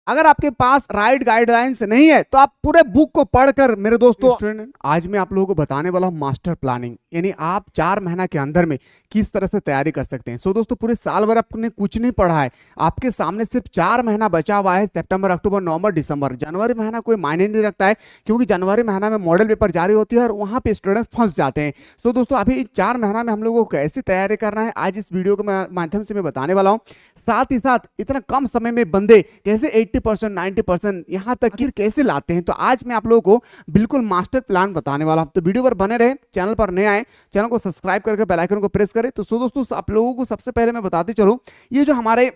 अगर आपके पास right guidelines नहीं है तो आप पूरे बुक को पढ़कर मेरे दोस्तों आज मैं आप लोगों को बताने वाला हूं मास्टर प्लानिंग, यानी आप 4 महीना के अंदर में किस तरह से तैयारी कर सकते हैं। सो दोस्तों पूरे साल भर आपने कुछ नहीं पढ़ा है, आपके सामने सिर्फ 4 महीना बचा हुआ है। सितंबर, अक्टूबर, नवंबर, दिसंबर, जनवरी महीना कोई मायने नहीं रखता है क्योंकि जनवरी महीना में मॉडल पेपर जारी होती है और वहां पे स्टूडेंट फंस जाते हैं। सो दोस्तों अभी 4 महीना में हम लोगों को कैसे तैयारी करना है आज इस वीडियो के माध्यम से मैं बताने वाला हूँ। साथ ही साथ इतना कम समय में बंदे कैसे 80% 90% यहां तक कि कैसे लाते हैं, तो आज मैं आप लोगों को बिल्कुल मास्टर प्लान बताने वाला हूं। तो वीडियो पर बने रहे, चैनल पर नए आए चैनल को सब्सक्राइब करके बेल आइकन को प्रेस करें। तो दोस्तों आप लोगों को सबसे पहले मैं बताते चलूं, ये जो हमारे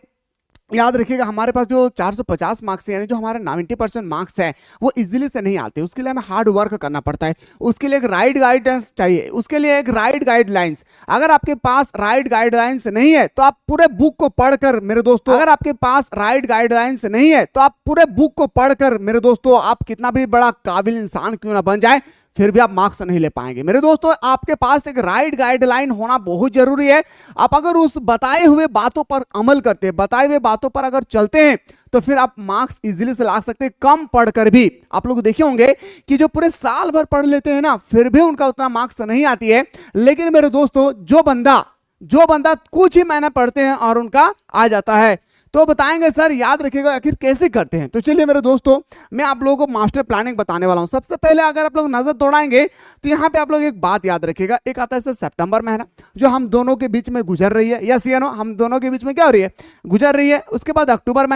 याद रखिएगा हमारे पास जो 450 मार्क्स है, यानी जो हमारे 90% मार्क्स है वो इजीली से नहीं आते, उसके लिए हमें हार्ड वर्क करना पड़ता है। उसके लिए एक राइट गाइडेंस चाहिए, उसके लिए एक राइट गाइडलाइंस। अगर आपके पास राइट गाइडलाइंस नहीं है तो आप पूरे बुक को पढ़कर मेरे दोस्तों, अगर आपके पास राइट गाइडलाइंस नहीं है तो आप पूरे बुक को पढ़कर मेरे दोस्तों, आप कितना भी बड़ा काबिल इंसान क्यों ना बन जाए फिर भी आप मार्क्स नहीं ले पाएंगे। मेरे दोस्तों आपके पास एक राइट गाइडलाइन होना बहुत जरूरी है। आप अगर उस बताए हुए बातों पर अमल करते हैं, बताए हुए बातों पर अगर चलते हैं तो फिर आप मार्क्स इजीली से ला सकते हैं। कम पढ़कर भी आप लोग देखे होंगे कि जो पूरे साल भर पढ़ लेते हैं ना फिर भी उनका उतना मार्क्स नहीं आती है। लेकिन मेरे दोस्तों जो बंदा कुछ ही महीना पढ़ते हैं और उनका आ जाता है, तो बताएंगे सर याद रखिएगा आखिर कैसे करते हैं। तो चलिए मेरे दोस्तों मैं आप लोगों को मास्टर प्लानिंग बताने वाला हूं। सबसे पहले अगर आप लोग नजर दौड़ाएंगे तो यहां पे आप लोग एक बात याद रखिएगा, एक आता है सर सितंबर महीना जो हम दोनों के बीच में गुजर रही है, यस या नो, हम दोनों के बीच में क्या हो रही है, गुजर रही है। उसके बाद अक्टूबर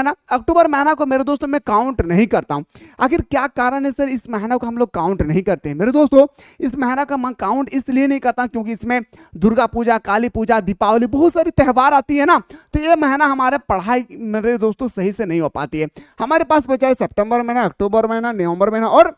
महीना को मेरे दोस्तों मैं काउंट नहीं करता हूं। आखिर क्या कारण है सर इस महीना को हम लोग काउंट नहीं करते हैं? मेरे दोस्तों इस महीना का मैं काउंट इसलिए नहीं करता क्योंकि इसमें दुर्गा पूजा, काली पूजा, दीपावली, बहुत सारी त्यौहार आती है ना, तो ये महीना हमारे पढ़ाई मेरे दोस्तों सही से नहीं हो पाती है। हमारे पास बचा है सितंबर महीना, अक्टूबर महीना, नवंबर महीना और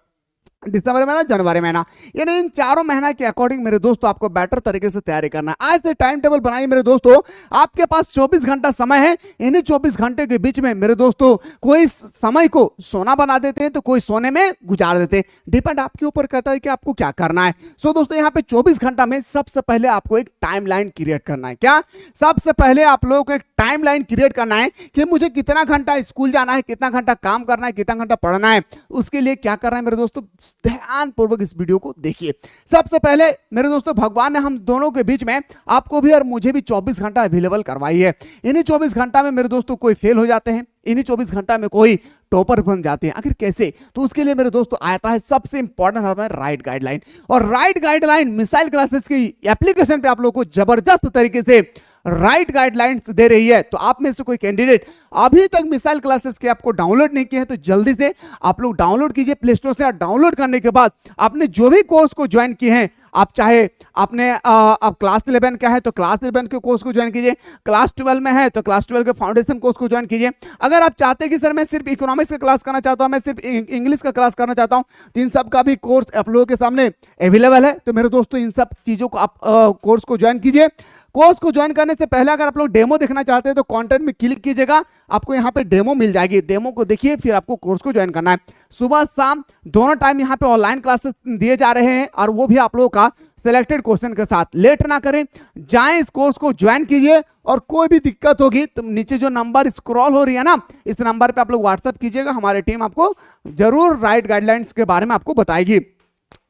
दिसंबर महीना, जनवरी महीना। यानी इन चारों महीना के अकॉर्डिंग मेरे दोस्तों आपको बेटर तरीके से तैयारी करना है। आज से टाइम टेबल बनाइए मेरे दोस्तों, आपके पास 24 घंटा समय है। इन्हीं 24 घंटे के बीच में मेरे दोस्तों कोई समय को सोना बना देते हैं तो कोई सोने में गुजार देते हैं, डिपेंड आपके ऊपर करता है कि आपको क्या करना है। सो दोस्तों यहाँ पे 24 घंटा में सबसे पहले आपको एक टाइमलाइन क्रिएट करना है। क्या सबसे पहले आप लोगों को एक टाइमलाइन क्रिएट करना है कि मुझे कितना घंटा स्कूल जाना है, कितना घंटा काम करना है, कितना घंटा पढ़ना है। उसके लिए क्या करना है मेरे दोस्तों, ध्यान पूर्वक इस वीडियो को देखिए। सबसे पहले मेरे दोस्तों भगवान ने हम दोनों के बीच में आपको भी और मुझे भी 24 घंटा अवेलेबल करवाई है। इन्हीं 24 घंटा में मेरे दोस्तों कोई फेल हो जाते हैं, इन्हीं 24 घंटा में कोई टॉपर बन जाते हैं। आखिर कैसे, तो उसके लिए मेरे दोस्तों आता है सबसे इंपॉर्टेंट हमें राइट गाइडलाइन। और राइट गाइडलाइन मिसाइल क्लासेस की एप्लीकेशन पे आप लोगों को जबरदस्त तरीके से राइट गाइडलाइंस दे रही है। तो आप में से कोई कैंडिडेट अभी तक मिसाइल क्लासेस के आपको डाउनलोड नहीं किए हैं तो जल्दी से आप लोग डाउनलोड कीजिए प्ले स्टोर से। डाउनलोड करने के बाद आपने जो भी कोर्स को ज्वाइन किए हैं, आप चाहे आपने अब क्लास 11 का है तो क्लास 11 के कोर्स को ज्वाइन कीजिए, क्लास 12 में है तो क्लास 12 के फाउंडेशन कोर्स को ज्वाइन कीजिए। अगर आप चाहते हैं कि सर मैं सिर्फ इकोनॉमिक्स का क्लास करना चाहता हूं, मैं सिर्फ इंग्लिश का क्लास करना चाहता हूं, तो इन सब का भी कोर्स आप लोगों के सामने अवेलेबल है। तो मेरे दोस्तों इन सब चीजों को आप कोर्स को ज्वाइन कीजिए। कोर्स को ज्वाइन करने से पहले अगर आप लोग डेमो देखना चाहते हैं तो कंटेंट में क्लिक कीजिएगा, आपको यहाँ पे डेमो मिल जाएगी। डेमो को देखिए फिर आपको कोर्स को ज्वाइन करना है। सुबह शाम दोनों टाइम यहाँ पे ऑनलाइन क्लासेस दिए जा रहे हैं और वो भी आप लोगों का सिलेक्टेड क्वेश्चन के साथ। लेट ना करें, जाएं इस कोर्स को ज्वाइन कीजिए। और कोई भी दिक्कत होगी तो नीचे जो नंबर स्क्रॉल हो रही है ना, इस नंबर पे आप लोग व्हाट्सएप कीजिएगा, हमारी टीम आपको जरूर राइट गाइडलाइंस के बारे में आपको बताएगी।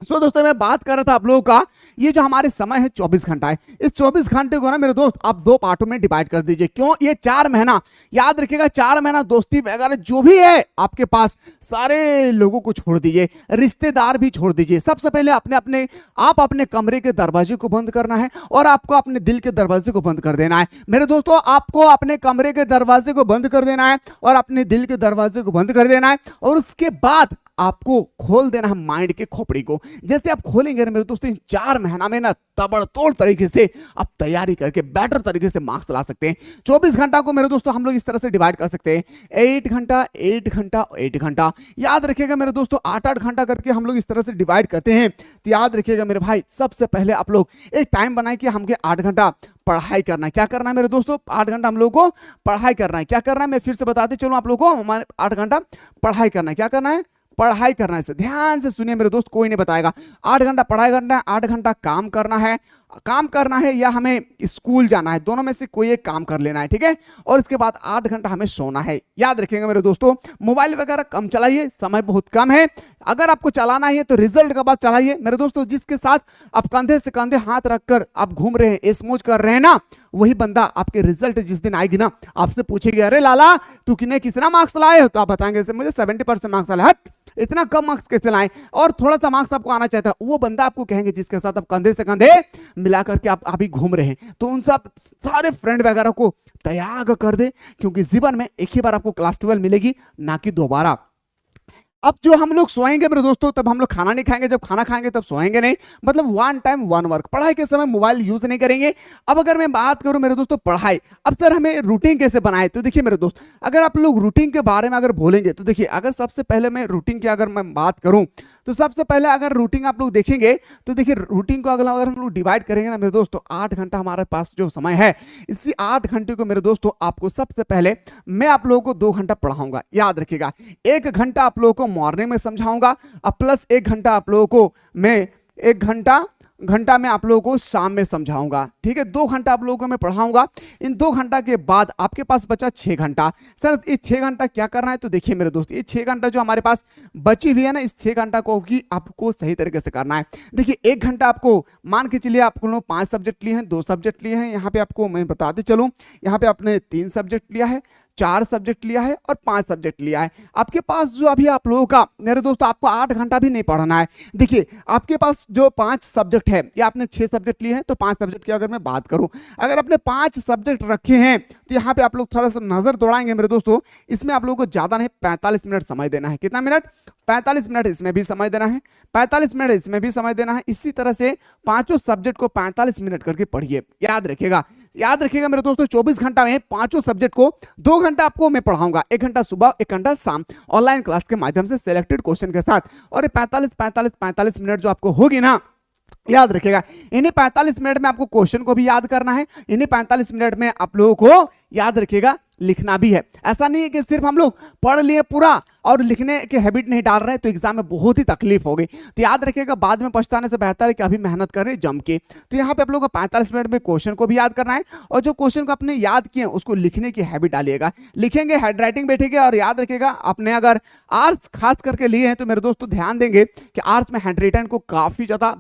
सो दोस्तों मैं बात कर रहा था आप लोगों का, ये जो हमारे समय है 24 घंटा है, इस 24 घंटे को ना मेरे दोस्त आप 2 पार्टों में डिवाइड कर दीजिए। क्यों, ये 4 महीना याद रखिएगा, 4 महीना दोस्ती वगैरह जो भी है आपके पास सारे लोगों को छोड़ दीजिए, रिश्तेदार भी छोड़ दीजिए। सबसे पहले आप अपने कमरे के दरवाजे को बंद करना है और आपको अपने दिल के दरवाजे को बंद कर देना है। मेरे दोस्तों आपको अपने कमरे के दरवाजे को बंद कर देना है और अपने दिल के दरवाजे को बंद कर देना है और उसके बाद आपको खोल देना है माइंड के खोपड़ी को। जैसे आप खोलेंगे मेरे दोस्तों इन 4 महीना में ना तबड़तोड़ तरीके से आप तैयारी करके बेटर तरीके से मार्क्स ला सकते हैं। 24 घंटा को मेरे दोस्तों हम लोग इस तरह से डिवाइड कर सकते हैं, 8 घंटा 8 घंटा 8 घंटा। याद रखिएगा मेरे दोस्तों 8-8 घंटा करके हम लोग इस तरह से डिवाइड करते हैं। तो याद रखिएगा मेरे भाई, सबसे पहले आप लोग एक टाइम बनाए कि हमके 8 घंटा पढ़ाई करना है। क्या करना है मेरे दोस्तों, 8 घंटा हम लोग को पढ़ाई करना है। क्या करना है मैं फिर से बताते चलूं आप लोग को, हमारे 8 घंटा पढ़ाई करना है। क्या करना है, पढ़ाई करना है। ध्यान से सुनिए मेरे दोस्त, कोई नहीं बताएगा। 8 घंटा पढ़ाई करना है, 8 घंटा काम करना है, काम करना है या हमें स्कूल जाना है, दोनों में से कोई एक काम कर लेना है, ठीक है। और इसके बाद 8 घंटा हमें सोना है। याद रखिएगा मेरे दोस्तों, मोबाइल वगैरह कम चलाइए, समय बहुत कम है। अगर आपको चलाना है तो रिजल्ट के बाद चलाइए मेरे दोस्तों। जिसके साथ आप कंधे से कंधे हाथ रखकर आप घूम रहे हैं, ऐश मौज कर रहे हैं ना, वही बंदा आपके रिजल्ट जिस दिन आएगी ना, आपसे पूछेगी अरे लाला तू कितना मार्क्स लाए हो, तो आप बताएंगे मुझे 70% मार्क्स आए। हट, इतना कम मार्क्स कैसे लाए, और थोड़ा सा मार्क्स आपको आना चाहता है, वो बंदा आपको कहेंगे जिसके साथ आप कंधे से कंधे मिला करके आप अभी घूम रहे हैं। तो उन सब सारे फ्रेंड वगैरह को त्याग कर दे, क्योंकि जीवन में एक ही बार आपको क्लास 12 मिलेगी, ना कि दोबारा। अब जो हम लोग सोएंगे मेरे दोस्तों, तब हम लोग खाना नहीं खाएंगे, जब खाना खाएंगे तब सोएंगे नहीं, मतलब 1 टाइम 1 वर्क। पढ़ाई के समय मोबाइल यूज नहीं करेंगे। अब अगर मैं बात करूं मेरे दोस्तों पढ़ाई, अब सर हमें रूटीन कैसे बनाए, तो देखिए मेरे दोस्त, अगर आप लोग रूटीन के बारे में अगर बोलेंगे तो देखिए, अगर सबसे पहले मैं रूटीन की अगर मैं बात करूं तो सबसे पहले अगर रूटीन आप लोग देखेंगे तो देखिए, रूटीन को अगर हम लोग डिवाइड करेंगे ना मेरे दोस्तों, 8 घंटा हमारे पास जो समय है, इसी 8 घंटे को मेरे दोस्तों आपको सबसे पहले मैं आप लोगों को 2 घंटा पढ़ाऊंगा। याद रखिएगा, 1 घंटा आप लोगों को मॉर्निंग में समझाऊंगा, और प्लस 1 घंटा आप लोगों को मैं 1 घंटा में आप लोगों को शाम में समझाऊंगा, ठीक है। 2 घंटा आप लोगों को मैं पढ़ाऊंगा। इन 2 घंटा के बाद आपके पास बचा 6 घंटा। सर ये 6 घंटा क्या करना है, तो देखिए मेरे दोस्त, ये 6 घंटा जो हमारे पास बची हुई है ना, इस 6 घंटा को भी आपको सही तरीके से करना है। देखिए 1 घंटा आपको मान के चलिए, आप लोग 5 सब्जेक्ट लिए हैं, 2 सब्जेक्ट लिए हैं, यहाँ पे आपको मैं बताते चलूँ, यहाँ पे आपने 3 सब्जेक्ट लिया है, 4 सब्जेक्ट लिया है और 5 सब्जेक्ट लिया है। आपके पास जो अभी आप लोगों का मेरे दोस्तों, आपको 8 घंटा भी नहीं पढ़ना है। देखिए आपके पास जो 5 सब्जेक्ट है, या आपने 6 सब्जेक्ट लिए हैं, तो 5 सब्जेक्ट की अगर मैं बात करूं, अगर आपने 5 सब्जेक्ट रखे हैं तो यहाँ पे आप लोग थोड़ा सा नजर दौड़ाएंगे मेरे दोस्तों। इसमें आप लोगों को ज्यादा नहीं, 45 मिनट समय देना है। कितना मिनट? 45 मिनट इसमें भी समय देना है, 45 मिनट इसमें भी समय देना है। इसी तरह से पांचों सब्जेक्ट को 45 मिनट करके पढ़िए। याद रखिएगा मेरे दोस्तों, 24 घंटा में पांचों सब्जेक्ट को 2 घंटा आपको मैं पढ़ाऊंगा, 1 घंटा सुबह, 1 घंटा शाम, ऑनलाइन क्लास के माध्यम से सिलेक्टेड क्वेश्चन के साथ। और ये 45 मिनट जो आपको होगी ना, याद रखिएगा, इन्हीं 45 मिनट में आपको क्वेश्चन को भी याद करना है, इन्हीं 45 मिनट में आप लोगों को याद रखिएगा लिखना भी है। ऐसा नहीं है कि सिर्फ हम लोग पढ़ लिए पूरा और लिखने के हैबिट नहीं डाल रहे हैं तो एग्जाम में बहुत ही तकलीफ होगी। तो याद रखिएगा, बाद में पछताने से बेहतर है कि अभी मेहनत करें जम के। तो यहाँ पे आप लोगों को 45 मिनट में क्वेश्चन को भी याद करना है, और जो क्वेश्चन को आपने याद किए उसको लिखने की हैबिट डालिएगा। लिखेंगे, हैंड राइटिंग बैठेगी। और याद रखिएगा, आपने अगर आर्ट्स खास करके लिए हैं तो मेरे दोस्तों ध्यान देंगे कि आर्ट्स में हैंड राइटिंग को काफी ज्यादा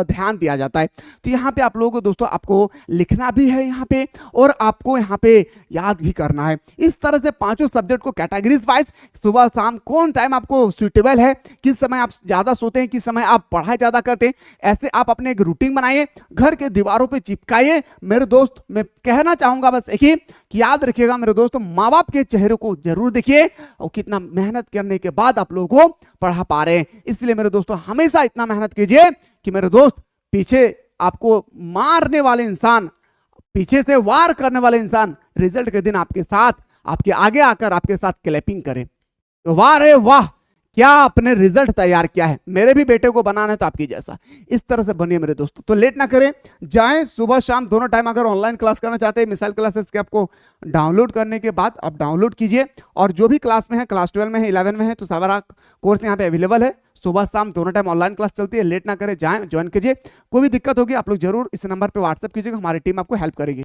ध्यान दिया जाता है। तो यहाँ पे आप लोगों को दोस्तों आपको लिखना भी है यहाँ पे, और आपको यहाँ पे याद भी करना है। इस तरह से पांचों सब्जेक्ट को कैटेगरीज वाइज, सुबह शाम कौन टाइम आपको सुटेबल है, किस समय आप ज्यादा सोते हैं, किस समय आप पढ़ाई ज्यादा करते हैं, ऐसे आप अपने एक रूटीन बनाइए, घर के दीवारों पे चिपकाइए। मेरे दोस्त मैं कहना चाहूंगा बस एक ही कि याद रखिएगा मेरे दोस्तों, माँ बाप के चेहरे को जरूर देखिए और कितना मेहनत करने के बाद आप लोगों को पढ़ा पा रहे हैं। इसलिए मेरे दोस्तों हमेशा इतना मेहनत कीजिए कि मेरे दोस्त पीछे आपको मारने वाले इंसान, पीछे से वार करने वाले इंसान रिजल्ट के दिन आपके साथ, आपके आगे आकर आपके साथ क्लैपिंग करें। तो वाह रे वाह, क्या आपने रिजल्ट तैयार किया है, मेरे भी बेटे को बनाना है तो आपकी जैसा। इस तरह से बनिए मेरे दोस्तों। तो लेट ना करें, जाएं सुबह शाम दोनों टाइम। अगर ऑनलाइन क्लास करना चाहते हैं मिसाइल क्लासेस के, आपको डाउनलोड करने के बाद आप डाउनलोड कीजिए। और जो भी क्लास में है, क्लास 12 में है, 11 में है, तो सारा कोर्स यहाँ पे अवेलेबल है। सुबह शाम दोनों टाइम ऑनलाइन क्लास चलती है। लेट ना करें, जाएं, ज्वाइन कीजिए। कोई भी दिक्कत होगी आप लोग जरूर इस नंबर पे व्हाट्सएप कीजिएगा, हमारी टीम आपको हेल्प करेगी।